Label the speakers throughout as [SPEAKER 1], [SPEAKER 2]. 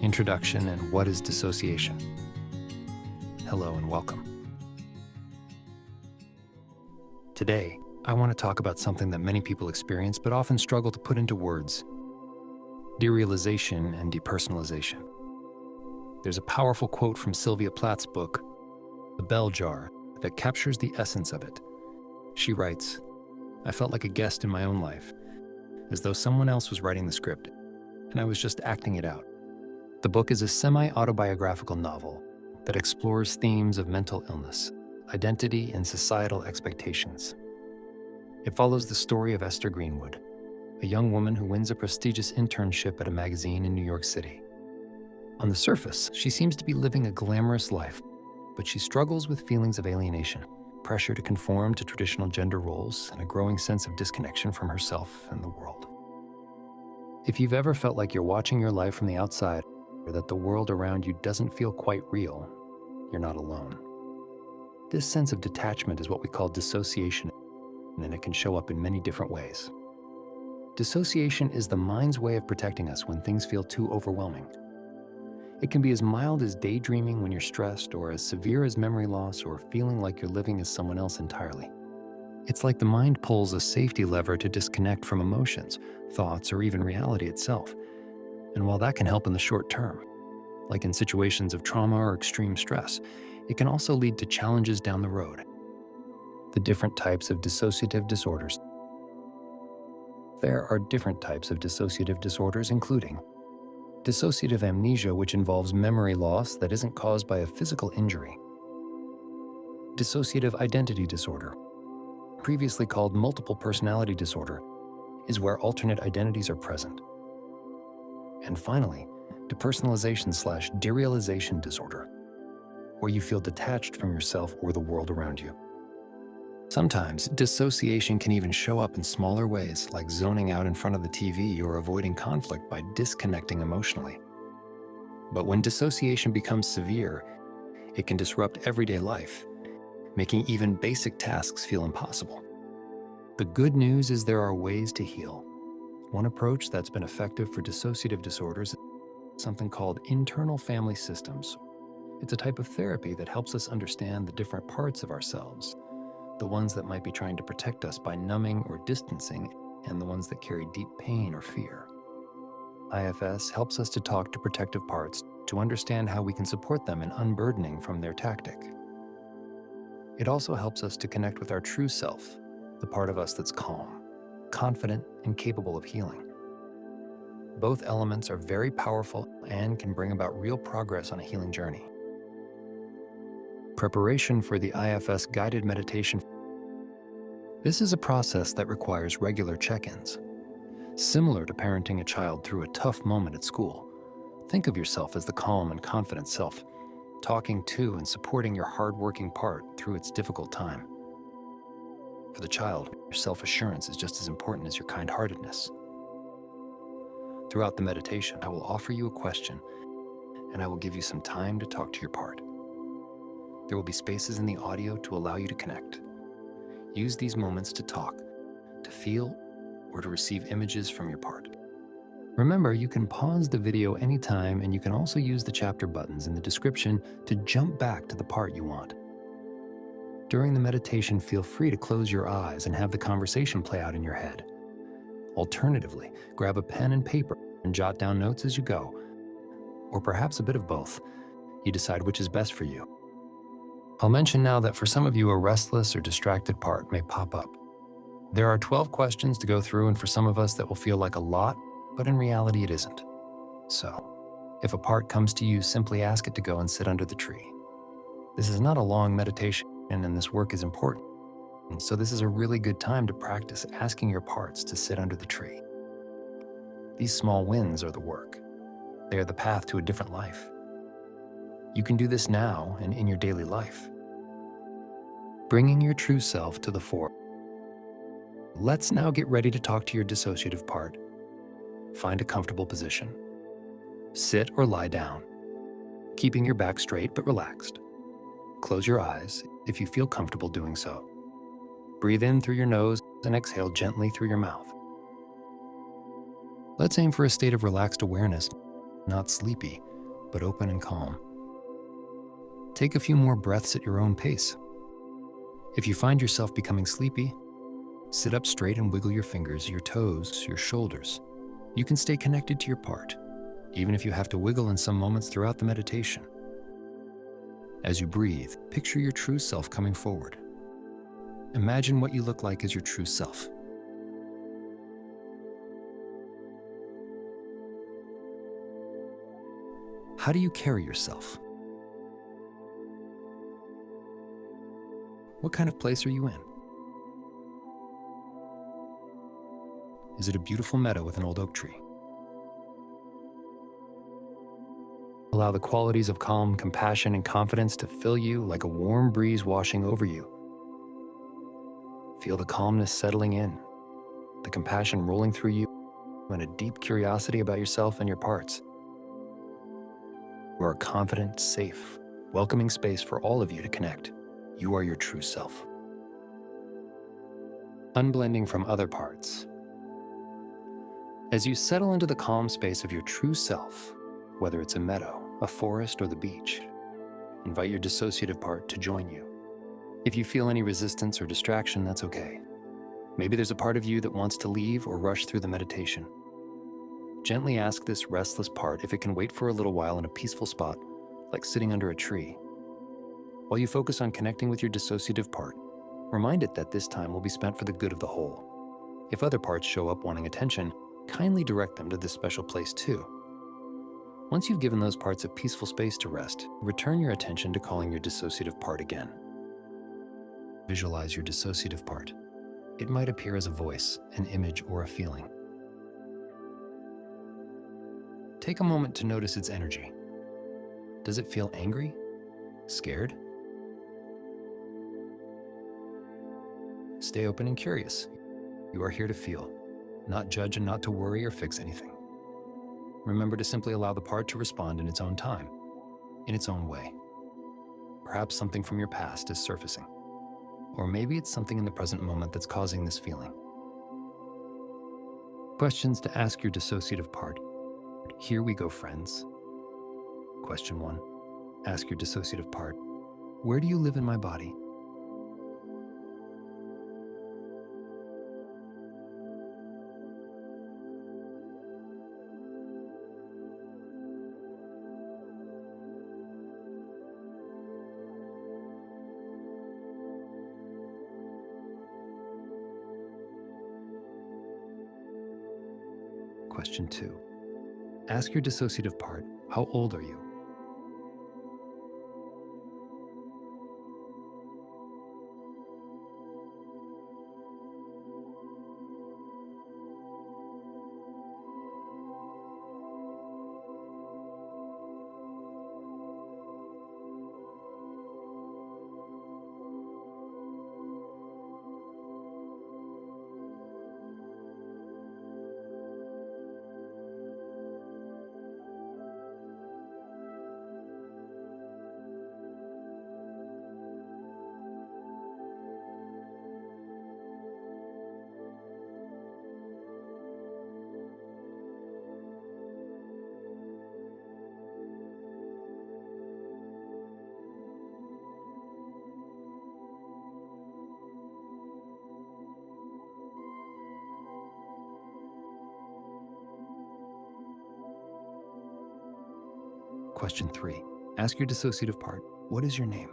[SPEAKER 1] Introduction and what is dissociation? Hello and welcome. Today, I want to talk about something that many people experience but often struggle to put into words: derealization and depersonalization. There's a powerful quote from Sylvia Plath's book, The Bell Jar, that captures the essence of it. She writes, "I felt like a guest in my own life, as though someone else was writing the script, and I was just acting it out." The book is a semi-autobiographical novel that explores themes of mental illness, identity, and societal expectations. It follows the story of Esther Greenwood, a young woman who wins a prestigious internship at a magazine in New York City. On the surface, she seems to be living a glamorous life, but she struggles with feelings of alienation, pressure to conform to traditional gender roles, and a growing sense of disconnection from herself and the world. If you've ever felt like you're watching your life from the outside, or that the world around you doesn't feel quite real, you're not alone. This sense of detachment is what we call dissociation, and it can show up in many different ways. Dissociation is the mind's way of protecting us when things feel too overwhelming. It can be as mild as daydreaming when you're stressed, or as severe as memory loss or feeling like you're living as someone else entirely. It's like the mind pulls a safety lever to disconnect from emotions, thoughts, or even reality itself. And while that can help in the short term, like in situations of trauma or extreme stress, it can also lead to challenges down the road. The different types of dissociative disorders. There are different types of dissociative disorders, including dissociative amnesia, which involves memory loss that isn't caused by a physical injury. Dissociative identity disorder, previously called multiple personality disorder, is where alternate identities are present. And finally, depersonalization/derealization disorder, where you feel detached from yourself or the world around you. Sometimes, dissociation can even show up in smaller ways, like zoning out in front of the TV or avoiding conflict by disconnecting emotionally. But when dissociation becomes severe, it can disrupt everyday life, making even basic tasks feel impossible. The good news is there are ways to heal. One approach that's been effective for dissociative disorders is something called internal family systems. It's a type of therapy that helps us understand the different parts of ourselves, the ones that might be trying to protect us by numbing or distancing, and the ones that carry deep pain or fear. IFS helps us to talk to protective parts to understand how we can support them in unburdening from their tactic. It also helps us to connect with our true self, the part of us that's calm, confident, and capable of healing. Both elements are very powerful and can bring about real progress on a healing journey. Preparation for the IFS guided meditation. This is a process that requires regular check-ins. Similar to parenting a child through a tough moment at school, think of yourself as the calm and confident self, talking to and supporting your hard-working part through its difficult time. For the child, your self-assurance is just as important as your kind-heartedness. Throughout the meditation, I will offer you a question, and I will give you some time to talk to your part. There will be spaces in the audio to allow you to connect. Use these moments to talk, to feel, or to receive images from your part. Remember, you can pause the video anytime, and you can also use the chapter buttons in the description to jump back to the part you want. During the meditation, feel free to close your eyes and have the conversation play out in your head. Alternatively, grab a pen and paper and jot down notes as you go, or perhaps a bit of both. You decide which is best for you. I'll mention now that for some of you, a restless or distracted part may pop up. There are 12 questions to go through, and for some of us that will feel like a lot, but in reality it isn't. So, if a part comes to you, simply ask it to go and sit under the tree. This is not a long meditation, and this work is important. So this is a really good time to practice asking your parts to sit under the tree. These small wins are the work. They are the path to a different life. You can do this now and in your daily life. Bringing your true self to the fore. Let's now get ready to talk to your dissociative part. Find a comfortable position. Sit or lie down, keeping your back straight but relaxed. Close your eyes if you feel comfortable doing so. Breathe in through your nose and exhale gently through your mouth. Let's aim for a state of relaxed awareness, not sleepy, but open and calm. Take a few more breaths at your own pace. If you find yourself becoming sleepy, sit up straight and wiggle your fingers, your toes, your shoulders. You can stay connected to your part, even if you have to wiggle in some moments throughout the meditation. As you breathe, picture your true self coming forward. Imagine what you look like as your true self. How do you carry yourself? What kind of place are you in? Is it a beautiful meadow with an old oak tree? Allow the qualities of calm, compassion, and confidence to fill you like a warm breeze washing over you. Feel the calmness settling in, the compassion rolling through you, and a deep curiosity about yourself and your parts. You are a confident, safe, welcoming space for all of you to connect. You are your true self. Unblending from other parts. As you settle into the calm space of your true self, whether it's a meadow, a forest, or the beach, invite your dissociative part to join you. If you feel any resistance or distraction, that's okay. Maybe there's a part of you that wants to leave or rush through the meditation. Gently ask this restless part if it can wait for a little while in a peaceful spot, like sitting under a tree. While you focus on connecting with your dissociative part, remind it that this time will be spent for the good of the whole. If other parts show up wanting attention, kindly direct them to this special place too. Once you've given those parts a peaceful space to rest, return your attention to calling your dissociative part again. Visualize your dissociative part. It might appear as a voice, an image, or a feeling. Take a moment to notice its energy. Does it feel angry? Scared? Stay open and curious. You are here to feel, not judge and not to worry or fix anything. Remember to simply allow the part to respond in its own time, in its own way. Perhaps something from your past is surfacing, or maybe it's something in the present moment that's causing this feeling. Questions to ask your dissociative part. Here we go, friends. Question 1. Ask your dissociative part, where do you live in my body? Question 2. Ask your dissociative part, how old are you? Question 3. Ask your dissociative part, what is your name?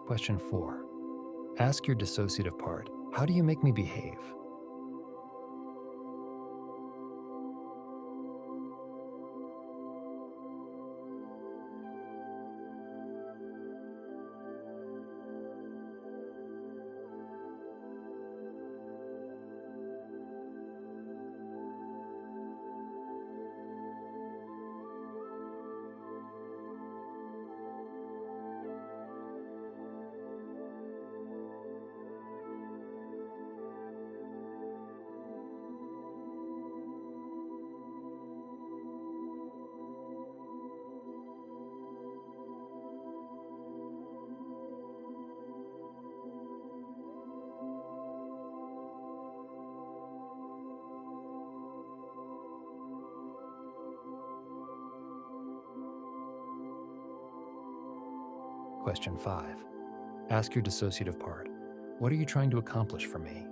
[SPEAKER 1] Question 4. Ask your dissociative part, how do you make me behave? Question 5. Ask your dissociative part, what are you trying to accomplish for me?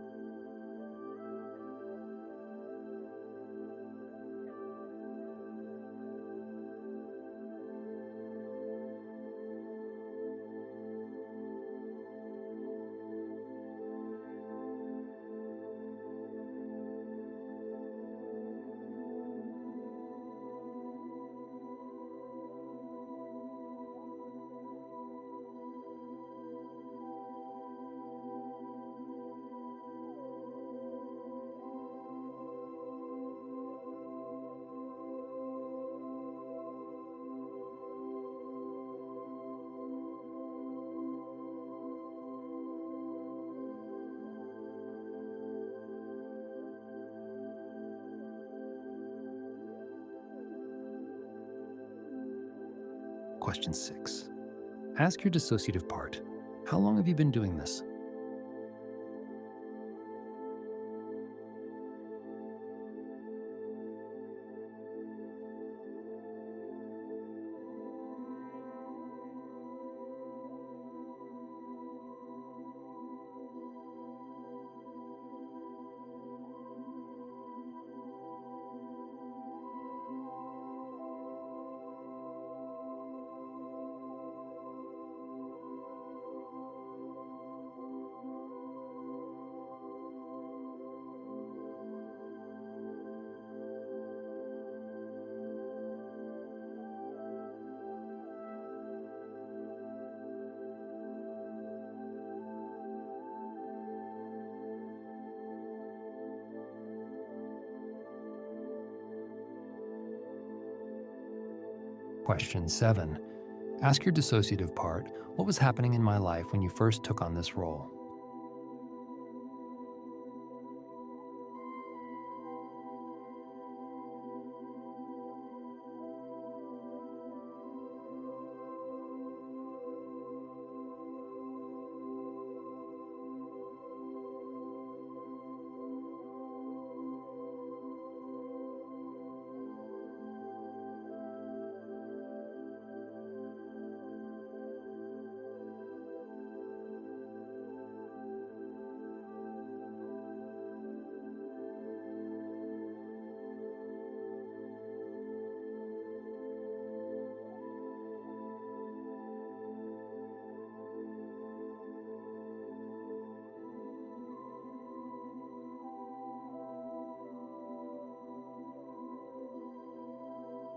[SPEAKER 1] Question 6. Ask your dissociative part, how long have you been doing this? Question 7. Ask your dissociative part, what was happening in my life when you first took on this role?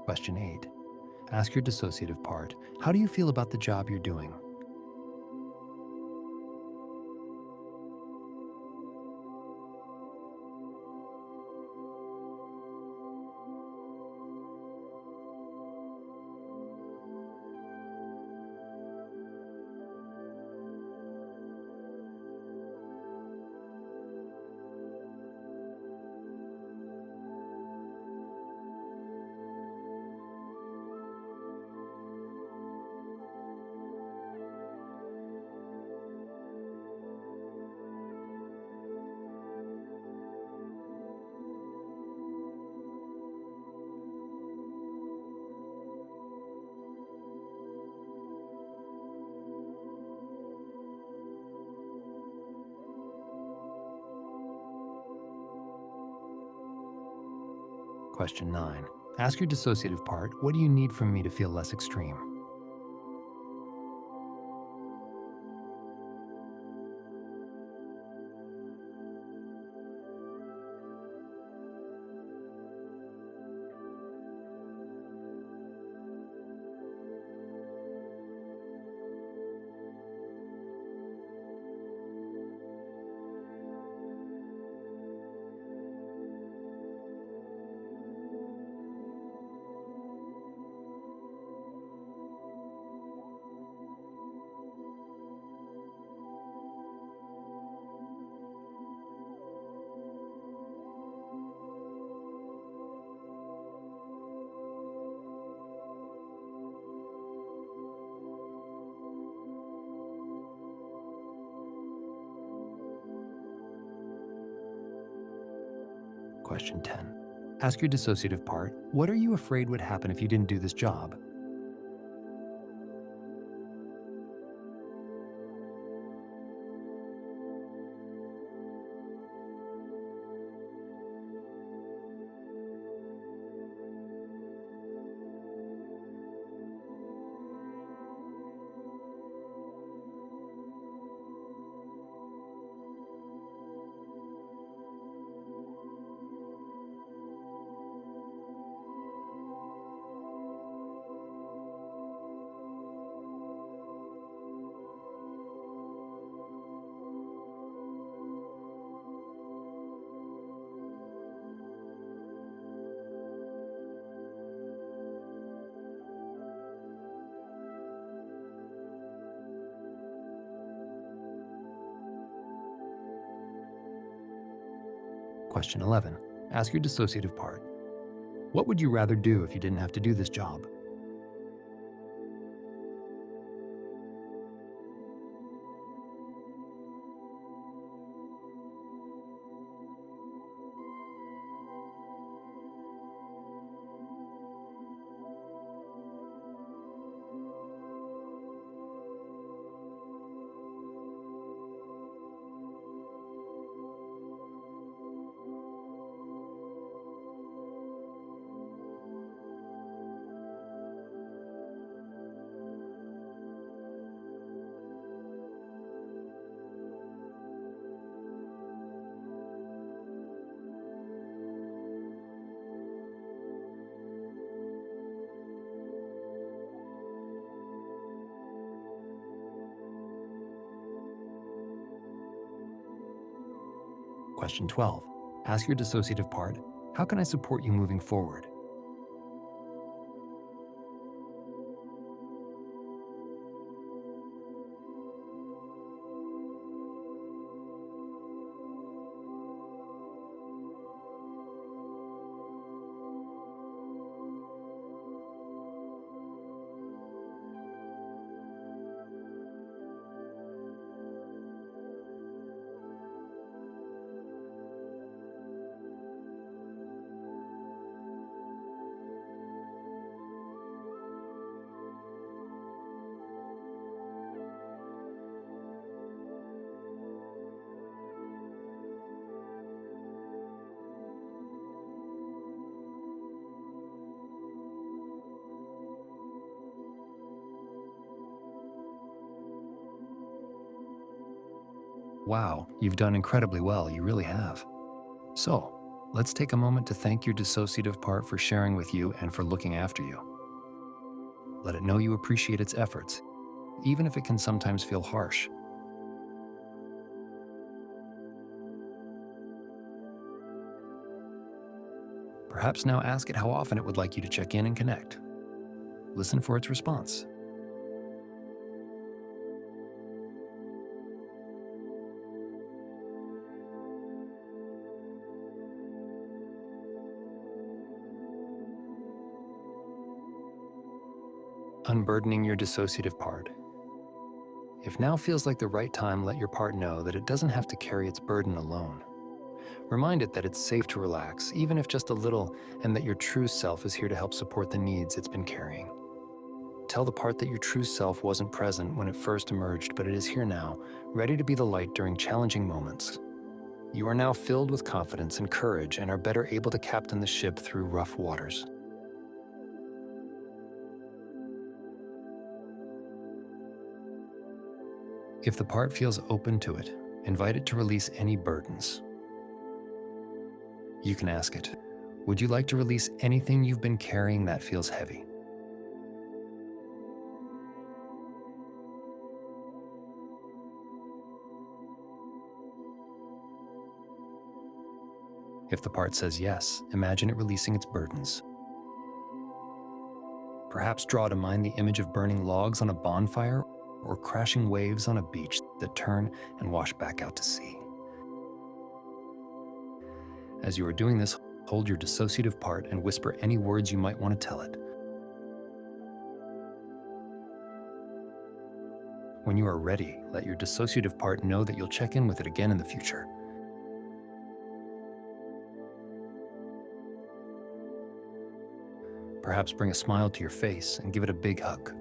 [SPEAKER 1] Question 8. Ask your dissociative part, how do you feel about the job you're doing? Question 9. Ask your dissociative part, what do you need from me to feel less extreme? Question 10. Ask your dissociative part, what are you afraid would happen if you didn't do this job? Question 11. Ask your dissociative part, what would you rather do if you didn't have to do this job? Question 12. Ask your dissociative part, how can I support you moving forward? Wow, you've done incredibly well, you really have. So, let's take a moment to thank your dissociative part for sharing with you and for looking after you. Let it know you appreciate its efforts, even if it can sometimes feel harsh. Perhaps now ask it how often it would like you to check in and connect. Listen for its response. Unburdening your dissociative part. If now feels like the right time, let your part know that it doesn't have to carry its burden alone. Remind it that it's safe to relax, even if just a little, and that your true self is here to help support the needs it's been carrying. Tell the part that your true self wasn't present when it first emerged, but it is here now, ready to be the light during challenging moments. You are now filled with confidence and courage and are better able to captain the ship through rough waters. If the part feels open to it, invite it to release any burdens. You can ask it, would you like to release anything you've been carrying that feels heavy? If the part says yes, imagine it releasing its burdens. Perhaps draw to mind the image of burning logs on a bonfire or crashing waves on a beach that turn and wash back out to sea. As you are doing this, hold your dissociative part and whisper any words you might want to tell it. When you are ready, let your dissociative part know that you'll check in with it again in the future. Perhaps bring a smile to your face and give it a big hug.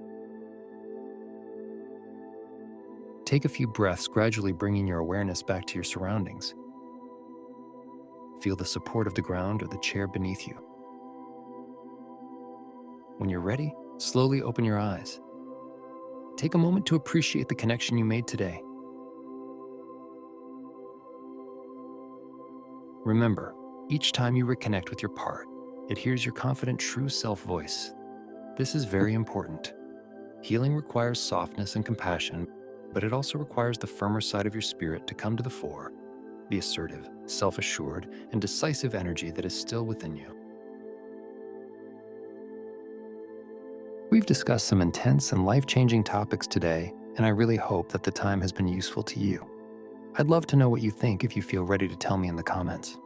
[SPEAKER 1] Take a few breaths, gradually bringing your awareness back to your surroundings. Feel the support of the ground or the chair beneath you. When you're ready, slowly open your eyes. Take a moment to appreciate the connection you made today. Remember, each time you reconnect with your part, it hears your confident, true self voice. This is very important. Healing requires softness and compassion, but it also requires the firmer side of your spirit to come to the fore, the assertive, self-assured, and decisive energy that is still within you. We've discussed some intense and life-changing topics today, and I really hope that the time has been useful to you. I'd love to know what you think if you feel ready to tell me in the comments.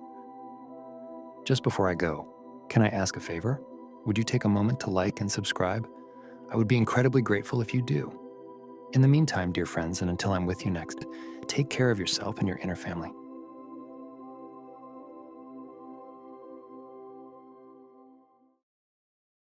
[SPEAKER 1] Just before I go, can I ask a favor? Would you take a moment to like and subscribe? I would be incredibly grateful if you do. In the meantime, dear friends, and until I'm with you next, take care of yourself and your inner family.